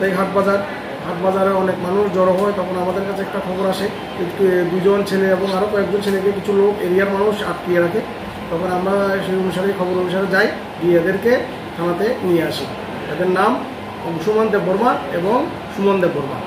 সাপ্তাহিক হাট বাজারে অনেক মানুষ জড়ো হয়। তখন আমাদের কাছে একটা খবর আসে, দুজন ছেলে এবং আরও কয়েকজন ছেলেকে কিছু লোক এরিয়ার মানুষ আটকিয়ে রাখে। তখন আমরা সেই অনুসারে খবর অনুসারে যাই, গিয়ে এদেরকে থানাতে নিয়ে আসি। এদের নাম অংশুমান দেববর্মা এবং সুমন দেববর্মা।